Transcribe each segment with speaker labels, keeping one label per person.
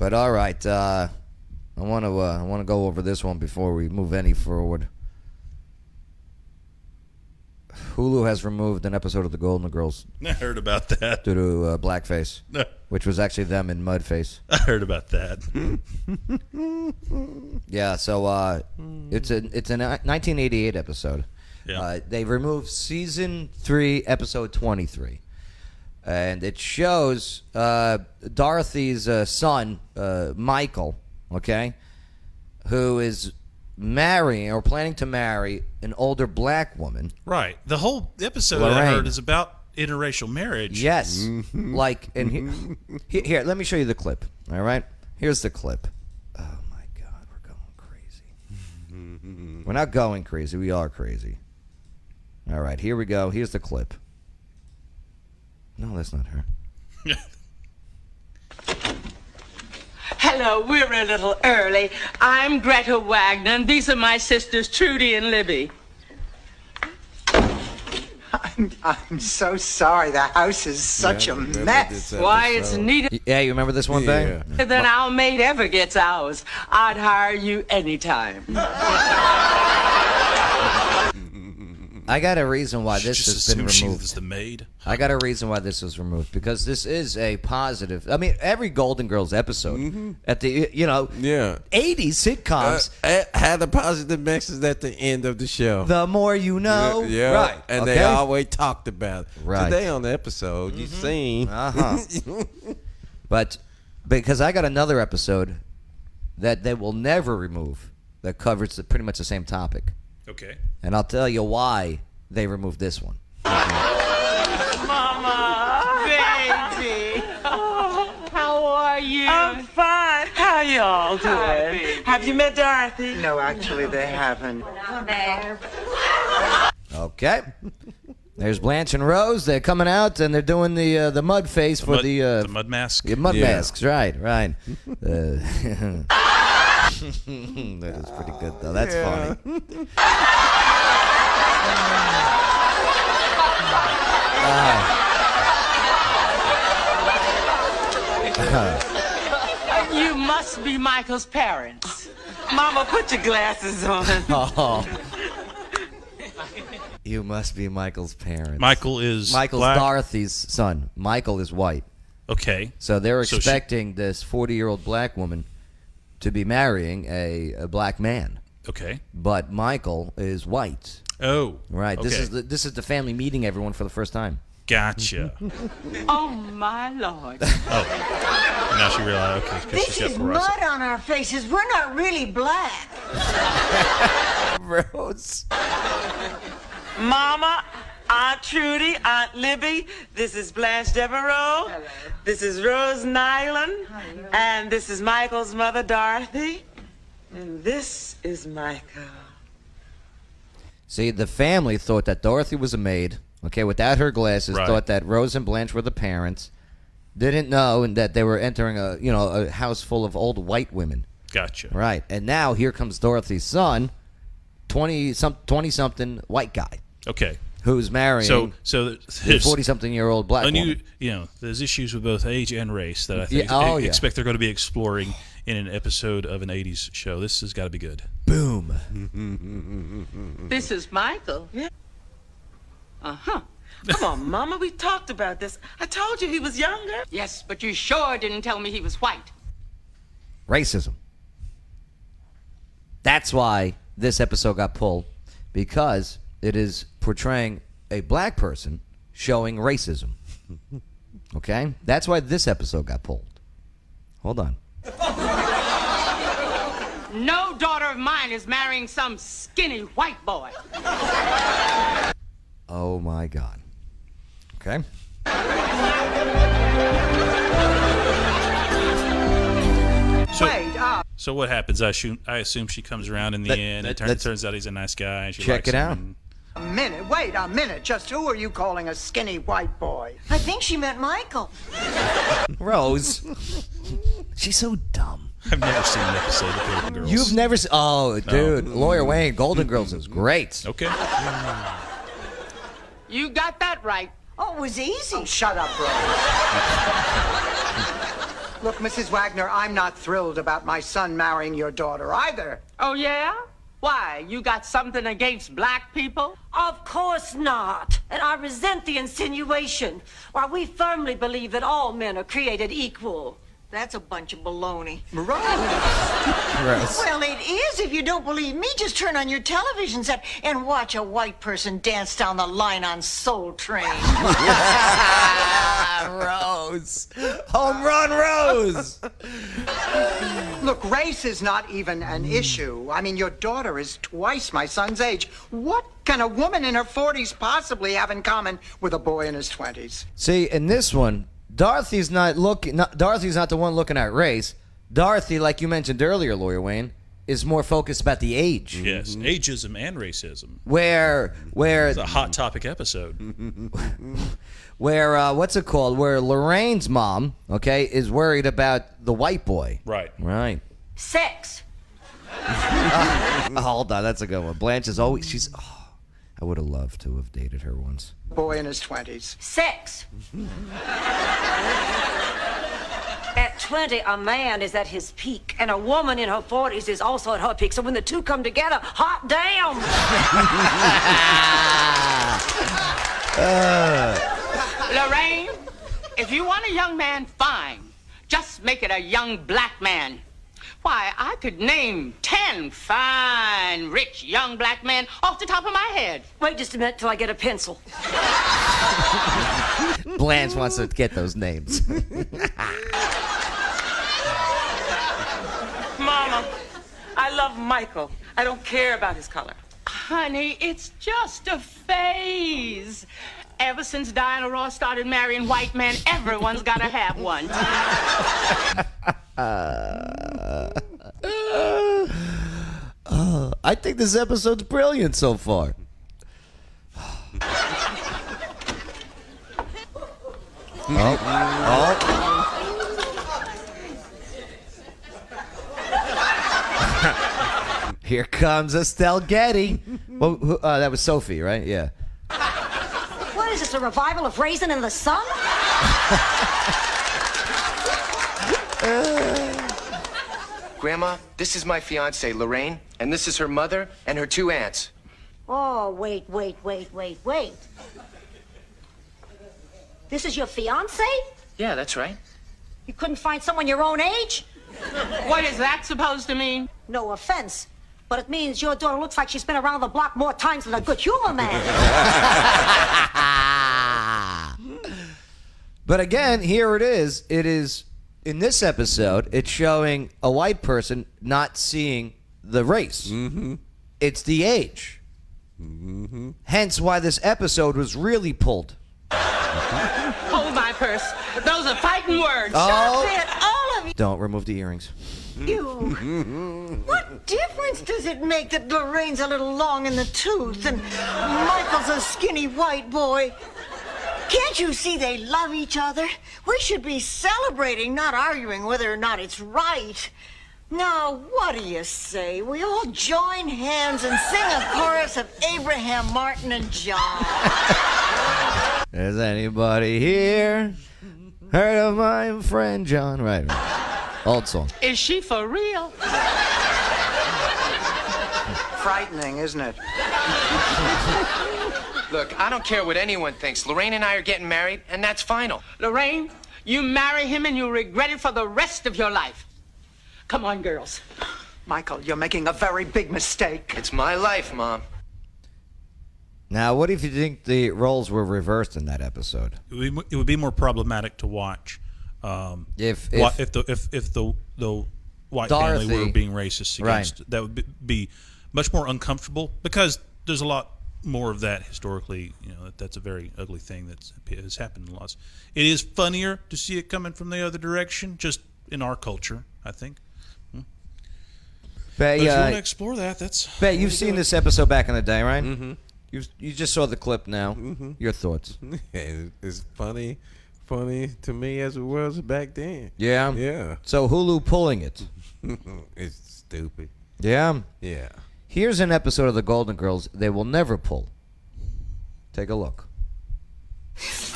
Speaker 1: But all right, I want to go over this one before we move any forward. Hulu has removed an episode of The Golden Girls.
Speaker 2: I heard about that.
Speaker 1: Due to blackface, which was actually them in mudface.
Speaker 2: I heard about that.
Speaker 1: Yeah, so it's a 1988 episode.
Speaker 2: Yeah.
Speaker 1: They removed season 3, episode 23, and it shows Dorothy's son, Michael, okay, who is marrying or planning to marry an older black woman.
Speaker 2: Right. The whole episode
Speaker 1: Lorraine.
Speaker 2: I heard is about interracial marriage.
Speaker 1: Yes. Like, and here, let me show you the clip. All right? Here's the clip. Oh, my God. We're going crazy. We're not going crazy. We are crazy. All right. Here we go. Here's the clip. No, that's not her.
Speaker 3: Hello, we're a little early. I'm Greta Wagner, and these are my sisters, Trudy and Libby.
Speaker 4: I'm so sorry. The house is such a mess.
Speaker 3: Why, it's neater
Speaker 1: Yeah, you remember this one, Bang?
Speaker 3: than our maid ever gets ours. I'd hire you anytime.
Speaker 1: I got a reason why this
Speaker 2: Just
Speaker 1: has been
Speaker 2: assume
Speaker 1: removed.
Speaker 2: she was the maid.
Speaker 1: I got a reason why this was removed, because this is a positive. I mean, every Golden Girls episode at the 80s sitcoms
Speaker 5: had a positive message at the end of the show.
Speaker 1: The more you know,
Speaker 5: Yeah,
Speaker 1: right?
Speaker 5: and
Speaker 1: okay?
Speaker 5: they always talked about it.
Speaker 1: Right.
Speaker 5: Today on the episode, you seen.
Speaker 1: But because I got another episode that they will never remove that covers pretty much the same topic.
Speaker 2: Okay.
Speaker 1: And I'll tell you why they removed this one.
Speaker 3: Mama, baby. How are you? I'm fine. How y'all doing? Have you met Dorothy?
Speaker 4: No, actually, they haven't.
Speaker 1: Okay. There's Blanche and Rose. They're coming out and they're doing the mud face for
Speaker 2: the mud mask.
Speaker 1: Yeah, mud masks. Right. That is pretty good, though. That's funny.
Speaker 3: You must be Michael's parents. Mama, put your glasses on.
Speaker 1: Oh. You must be Michael's parents.
Speaker 2: Michael's
Speaker 1: black? Dorothy's son. Michael is white.
Speaker 2: Okay.
Speaker 1: So they're expecting this 40-year-old black woman to be marrying a black man.
Speaker 2: Okay.
Speaker 1: But Michael is white.
Speaker 2: Oh.
Speaker 1: Right.
Speaker 2: Okay.
Speaker 1: This is the family meeting everyone for the first time.
Speaker 2: Gotcha.
Speaker 3: Oh, my Lord.
Speaker 2: Oh. Now she realized, okay, because
Speaker 6: This
Speaker 2: she's got
Speaker 6: is
Speaker 2: fluorescent.
Speaker 6: mud on our faces. We're not really black.
Speaker 1: Rose.
Speaker 3: Mama, Aunt Trudy, Aunt Libby, this is Blanche Devereaux. Hello. This is Rose Nyland. Hello. And this is Michael's mother, Dorothy. And this is Michael.
Speaker 1: See, the family thought that Dorothy was a maid, okay, without her glasses,
Speaker 2: Right.
Speaker 1: thought that Rose and Blanche were the parents, didn't know, and that they were entering a house full of old white women.
Speaker 2: Gotcha.
Speaker 1: Right. And now here comes Dorothy's son, 20-something white guy.
Speaker 2: Okay.
Speaker 1: Who's marrying
Speaker 2: So
Speaker 1: a
Speaker 2: there's
Speaker 1: 40-something-year-old black woman.
Speaker 2: there's issues with both age and race that I
Speaker 1: Yeah,
Speaker 2: think expect they're going to be exploring in an episode of an 80s show. This has got to be good.
Speaker 1: Boom.
Speaker 3: This is Michael. Yeah. Uh-huh. Come on, Mama, we talked about this. I told you he was younger. Yes, but you sure didn't tell me he was white.
Speaker 1: Racism. That's why this episode got pulled, because it is portraying a black person showing racism. Okay? That's why this episode got pulled. Hold on.
Speaker 3: No daughter of mine is marrying some skinny white boy.
Speaker 1: Oh, my God. Okay?
Speaker 2: So what happens? I assume she comes around in the end. It turns out he's a nice guy. And she
Speaker 1: check
Speaker 2: likes
Speaker 1: it
Speaker 2: him
Speaker 1: out.
Speaker 2: and-
Speaker 4: A minute, wait a minute. Just who are you calling a skinny white boy?
Speaker 6: I think she meant Michael.
Speaker 1: Rose. She's so dumb.
Speaker 2: I've never seen an episode of Golden Girls.
Speaker 1: You've never seen... Oh, dude. Lawyer Wayne, Golden Girls is great.
Speaker 2: Okay.
Speaker 3: You got that right.
Speaker 6: Oh, it was easy.
Speaker 4: Oh, shut up, Rose. Look, Mrs. Wagner, I'm not thrilled about my son marrying your daughter either.
Speaker 3: Oh, yeah? Why? You got something against black people?
Speaker 6: Of course not. And I resent the insinuation. Why, we firmly believe that all men are created equal. That's a bunch of baloney.
Speaker 4: Rose.
Speaker 6: Well, it is. If you don't believe me, just turn on your television set and watch a white person dance down the line on Soul Train.
Speaker 1: Rose. Home run, Rose.
Speaker 4: Look, race is not even an issue. I mean, your daughter is twice my son's age. What can a woman in her 40s possibly have in common with a boy in his 20s?
Speaker 1: See, in this one, Dorothy's not the one looking at race. Dorothy, like you mentioned earlier, Lawyer Wayne, is more focused about the age.
Speaker 2: Yes, ageism and racism.
Speaker 1: Where
Speaker 2: It's a hot topic episode.
Speaker 1: where what's it called? Where Lorraine's mom, okay, is worried about the white boy.
Speaker 2: Right.
Speaker 1: Right.
Speaker 6: Sex.
Speaker 1: Hold on, that's a good one. Blanche is always I would have loved to have dated her once.
Speaker 4: Boy in his 20s.
Speaker 6: Sex. At 20, a man is at his peak, and a woman in her 40s is also at her peak. So when the two come together, hot damn!
Speaker 3: Lorraine, if you want a young man, fine. Just make it a young black man. Why, I could name 10 fine, rich, young black men off the top of my head.
Speaker 6: Wait just a minute till I get a pencil.
Speaker 1: Blanche wants to get those names.
Speaker 3: Mama, I love Michael. I don't care about his color. Honey, it's just a phase. Ever since Diana Ross started marrying white men, everyone's got to have one.
Speaker 1: I think this episode's brilliant so far. Here comes Estelle Getty. Well, that was Sophie, right? Yeah.
Speaker 6: What is this, a revival of Raisin in the Sun?
Speaker 7: Grandma, this is my fiancée, Lorraine, and this is her mother and her 2 aunts.
Speaker 6: Oh, wait. This is your fiancé?
Speaker 7: Yeah, that's right.
Speaker 6: You couldn't find someone your own age?
Speaker 3: What is that supposed to mean?
Speaker 6: No offense, but it means your daughter looks like she's been around the block more times than a good humor man.
Speaker 1: But again, here it is. It is, in this episode, it's showing a white person not seeing the race. Mm-hmm. It's the age. Mm-hmm. Hence why this episode was really pulled.
Speaker 3: Hold my purse. Those are fighting words.
Speaker 6: Stop it, all of you.
Speaker 1: Don't remove the earrings.
Speaker 6: What difference does it make that Lorraine's a little long in the tooth and Michael's a skinny white boy? Can't you see they love each other? We should be celebrating, not arguing whether or not it's right. Now, what do you say? We all join hands and sing a chorus of Abraham, Martin, and John.
Speaker 1: Is anybody here heard of my friend John? Right. Old song.
Speaker 3: Is she for real?
Speaker 4: Frightening, isn't it?
Speaker 7: Look, I don't care what anyone thinks. Lorraine and I are getting married, and that's final.
Speaker 3: Lorraine, you marry him and you'll regret it for the rest of your life. Come on, girls.
Speaker 4: Michael, you're making a very big mistake.
Speaker 7: It's my life, Mom.
Speaker 1: Now, what if you think the roles were reversed in that episode?
Speaker 2: It would be more problematic to watch
Speaker 1: If
Speaker 2: the white
Speaker 1: Dorothy,
Speaker 2: family were being racist against.
Speaker 1: Right.
Speaker 2: That would be much more uncomfortable because there's a lot more of that historically. You know, that's a very ugly thing that has happened in lots. It is funnier to see it coming from the other direction, just in our culture, I think.
Speaker 1: But
Speaker 2: if you want to explore that, that's.
Speaker 1: Bet you've seen this episode back in the day, right? Mm-hmm. You just saw the clip now. Mm-hmm. Your thoughts?
Speaker 5: It's funny to me as it was back then.
Speaker 1: Yeah.
Speaker 5: Yeah.
Speaker 1: So Hulu pulling it.
Speaker 5: It's stupid.
Speaker 1: Yeah.
Speaker 5: Yeah.
Speaker 1: Here's an episode of The Golden Girls they will never pull. Take a look.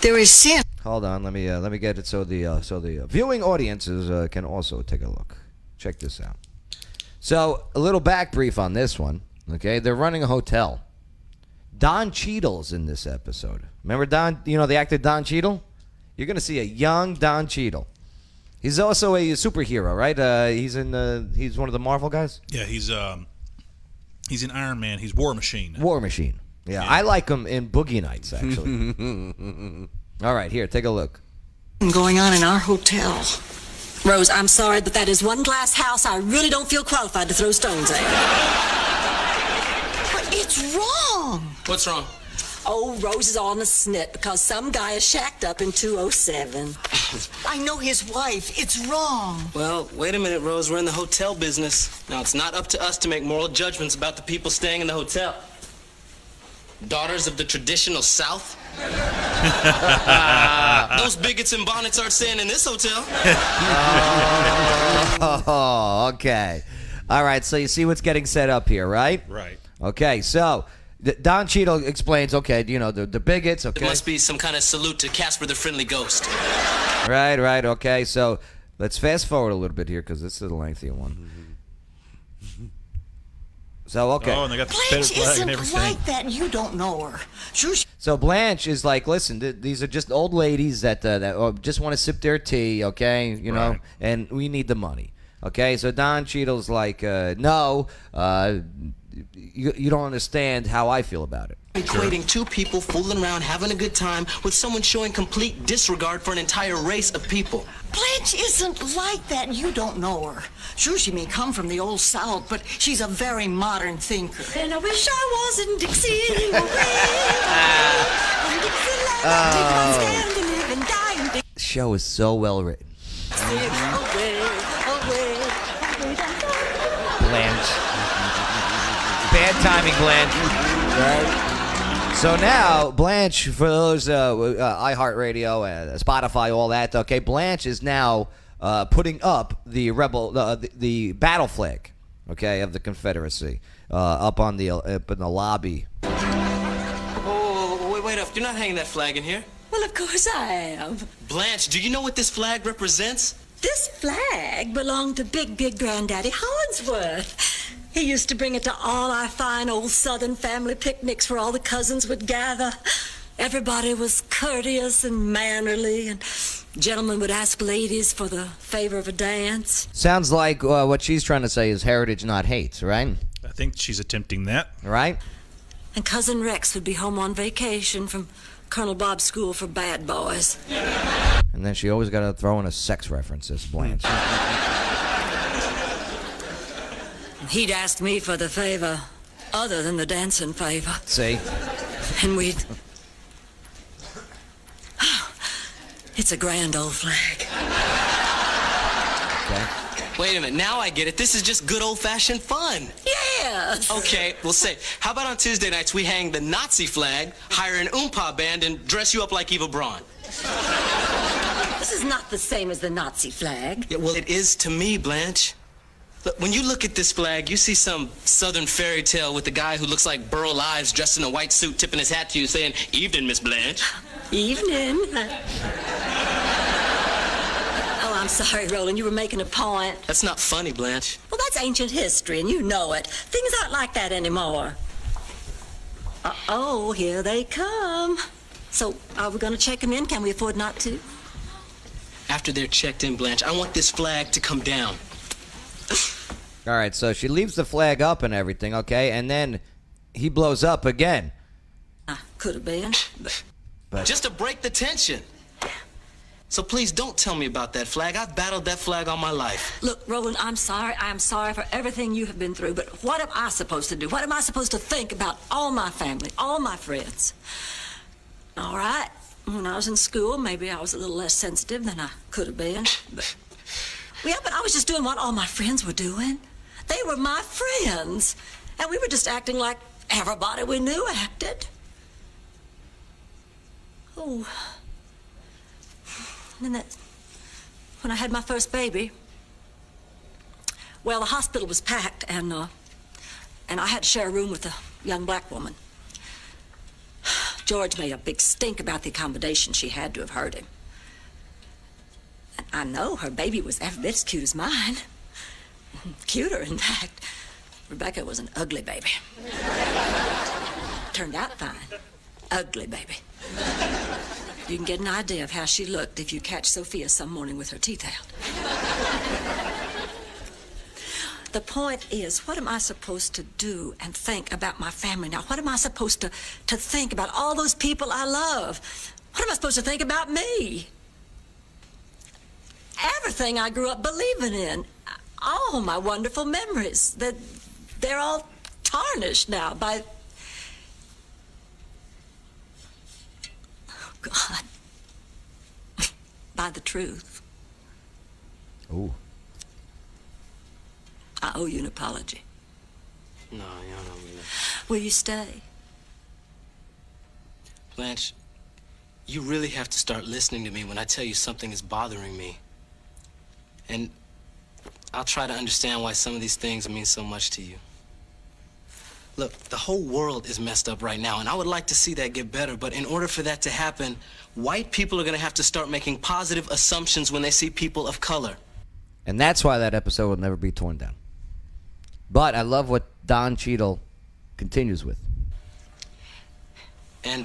Speaker 6: There is sin.
Speaker 1: Hold on, let me get it so the viewing audiences can also take a look. Check this out. So a little back brief on this one. Okay, they're running a hotel. Don Cheadle's in this episode. Remember Don? You know the actor Don Cheadle? You're gonna see a young Don Cheadle. He's also a superhero, right? He's one of the Marvel guys.
Speaker 2: Yeah, he's in Iron Man. He's War Machine.
Speaker 1: War Machine. Yeah, I like him in Boogie Nights, actually. All right, here, take a look.
Speaker 6: Going on in our hotel.
Speaker 8: Rose, I'm sorry, but that is one glass house I really don't feel qualified to throw stones at.
Speaker 6: But it's wrong.
Speaker 7: What's wrong?
Speaker 8: Oh, Rose is on the snit because some guy is shacked up in 207.
Speaker 6: I know his wife. It's wrong.
Speaker 9: Well, wait a minute, Rose. We're in the hotel business. Now, it's not up to us to make moral judgments about the people staying in the hotel. Daughters of the traditional South? Those bigots in bonnets aren't staying in this hotel.
Speaker 1: Oh, okay. All right, so you see what's getting set up here, right?
Speaker 2: Right.
Speaker 1: Okay, so Don Cheadle explains, okay, you know, the bigots, okay?
Speaker 9: It must be some kind of salute to Casper the Friendly Ghost.
Speaker 1: Right, okay, so let's fast forward a little bit here because this is a lengthy one. So, okay.
Speaker 2: Oh, and they got the
Speaker 6: Blanche
Speaker 2: Confederate flag and
Speaker 6: isn't
Speaker 2: everything.
Speaker 6: like that. You don't know her. Sure,
Speaker 1: So Blanche is like, listen, these are just old ladies that just want to sip their tea, okay? You know,
Speaker 2: Right.
Speaker 1: and we need the money, okay? So Don Cheadle's like, no, you don't understand how I feel about it.
Speaker 9: Equating two people fooling around having a good time with someone showing complete disregard for an entire race of people.
Speaker 6: Blanche isn't like that. You don't know her. Sure, she may come from the old South, but she's a very modern thinker.
Speaker 8: And I wish I was in Dixie. Stand and live and die in Dixie.
Speaker 1: Show is so well written. Blanche. Bad timing, Blanche. Right? So now, Blanche, for those iHeartRadio, Spotify, all that, okay, Blanche is now putting up the the battle flag, okay, of the Confederacy up in the lobby.
Speaker 9: Oh, wait up. You're not hanging that flag in here.
Speaker 8: Well, of course I am.
Speaker 9: Blanche, do you know what this flag represents?
Speaker 8: This flag belonged to Big Granddaddy Hollingsworth. He used to bring it to all our fine old Southern family picnics where all the cousins would gather. Everybody was courteous and mannerly, and gentlemen would ask ladies for the favor of a dance.
Speaker 1: Sounds like what she's trying to say is heritage, not hate, right?
Speaker 2: I think she's attempting that.
Speaker 1: Right?
Speaker 8: And Cousin Rex would be home on vacation from Colonel Bob's school for bad boys.
Speaker 1: And then she always got to throw in a sex reference, this Blanche.
Speaker 8: He'd ask me for the favor other than the dancing favor.
Speaker 1: See?
Speaker 8: And we'd... It's a grand old flag.
Speaker 1: Okay.
Speaker 9: Wait a minute. Now I get it. This is just good old-fashioned fun.
Speaker 8: Yes!
Speaker 9: Okay, we'll say, how about on Tuesday nights we hang the Nazi flag, hire an oompa band, and dress you up like Eva Braun?
Speaker 8: This is not the same as the Nazi flag.
Speaker 9: Yeah, well, it is to me, Blanche. Look, when you look at this flag, you see some southern fairy tale with a guy who looks like Burl Ives dressed in a white suit tipping his hat to you saying, "Evening, Miss Blanche."
Speaker 8: Evening. Oh, I'm sorry, Roland. You were making a point.
Speaker 9: That's not funny, Blanche.
Speaker 8: Well, that's ancient history, and you know it. Things aren't like that anymore. Uh-oh, here they come. So, are we going to check them in? Can we afford not to?
Speaker 9: After they're checked in, Blanche, I want this flag to come down.
Speaker 1: All right, so she leaves the flag up and everything, okay? And then he blows up again.
Speaker 8: Could have been.
Speaker 1: But
Speaker 9: Just to break the tension. So please don't tell me about that flag. I've battled that flag all my life.
Speaker 8: Look, Roland, I'm sorry. I'm sorry for everything you have been through, but what am I supposed to do? What am I supposed to think about all my family, all my friends? All right, when I was in school, maybe I was a little less sensitive than I could have been. Yeah, but I was just doing what all my friends were doing. They were my friends, and we were just acting like everybody we knew acted. Oh. And then when I had my first baby, well, the hospital was packed, and I had to share a room with a young black woman. George made a big stink about the accommodation. She had to have heard him. And I know her baby was every bit as cute as mine. Cuter, in fact. Rebecca was an ugly baby. Turned out fine. Ugly baby. You can get an idea of how she looked if you catch Sophia some morning with her teeth out. The point is, what am I supposed to do and think about my family now? What am I supposed to think about all those people I love? What am I supposed to think about me? Everything I grew up believing in, all my wonderful memories, they're all tarnished now by... Oh, God. By the truth.
Speaker 1: Ooh.
Speaker 8: I owe you an apology.
Speaker 9: No, you don't mean it.
Speaker 8: Will you stay?
Speaker 9: Blanche, you really have to start listening to me when I tell you something is bothering me. And I'll try to understand why some of these things mean so much to you. Look, the whole world is messed up right now, and I would like to see that get better, but in order for that to happen, white people are going to have to start making positive assumptions when they see people of color.
Speaker 1: And that's why that episode will never be torn down. But I love what Don Cheadle continues with.
Speaker 9: And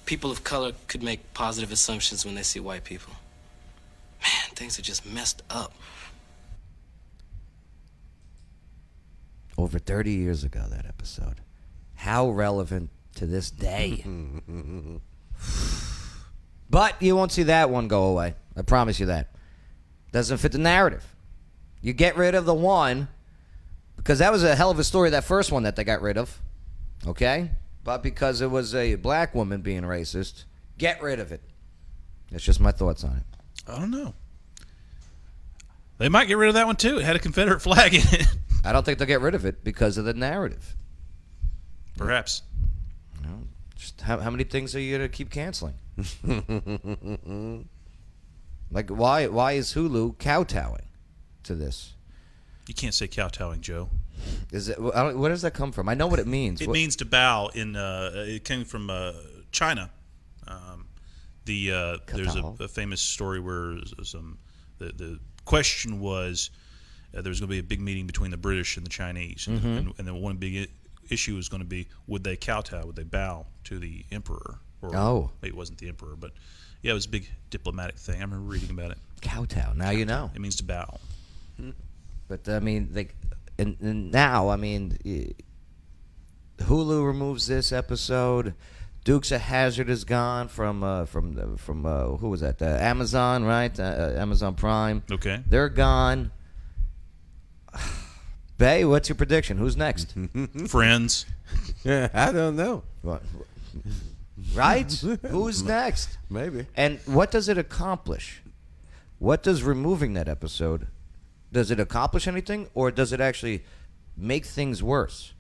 Speaker 9: people of color could make positive assumptions when they see white people. Man, things are just messed up.
Speaker 1: Over 30 years ago, that episode. How relevant to this day. But you won't see that one go away. I promise you that. Doesn't fit the narrative. You get rid of the one, because that was a hell of a story, that first one that they got rid of. Okay? But because it was a black woman being racist, get rid of it. That's just my thoughts on it.
Speaker 2: I don't know. They might get rid of that one too. It had a Confederate flag in it.
Speaker 1: I don't think they'll get rid of it because of the narrative.
Speaker 2: Perhaps.
Speaker 1: You know, just how many things are you going to keep canceling? Like, why is Hulu kowtowing to this?
Speaker 2: You can't say kowtowing, Joe.
Speaker 1: Is it? Where does that come from? I know what it means.
Speaker 2: It means to bow. It came from China. There's a famous story where the question was there was going to be a big meeting between the British and the Chinese, and then one big issue was going to be, would they kowtow? Would they bow to the emperor? Or maybe it wasn't the emperor, but yeah, it was a big diplomatic thing. I remember reading about it.
Speaker 1: Kowtow. Now you know.
Speaker 2: It means to bow.
Speaker 1: But I mean, and now I mean, Hulu removes this episode. Dukes of Hazzard is gone from who was that? Amazon, right? Amazon Prime.
Speaker 2: Okay.
Speaker 1: They're gone. Bay, what's your prediction? Who's next?
Speaker 2: Friends.
Speaker 5: I don't know.
Speaker 1: What? Right? Who's next?
Speaker 5: Maybe.
Speaker 1: And what does it accomplish? What does removing that episode, does it accomplish anything, or does it actually make things worse?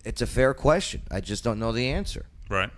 Speaker 1: It's a fair question. I just don't know the answer.
Speaker 2: Right.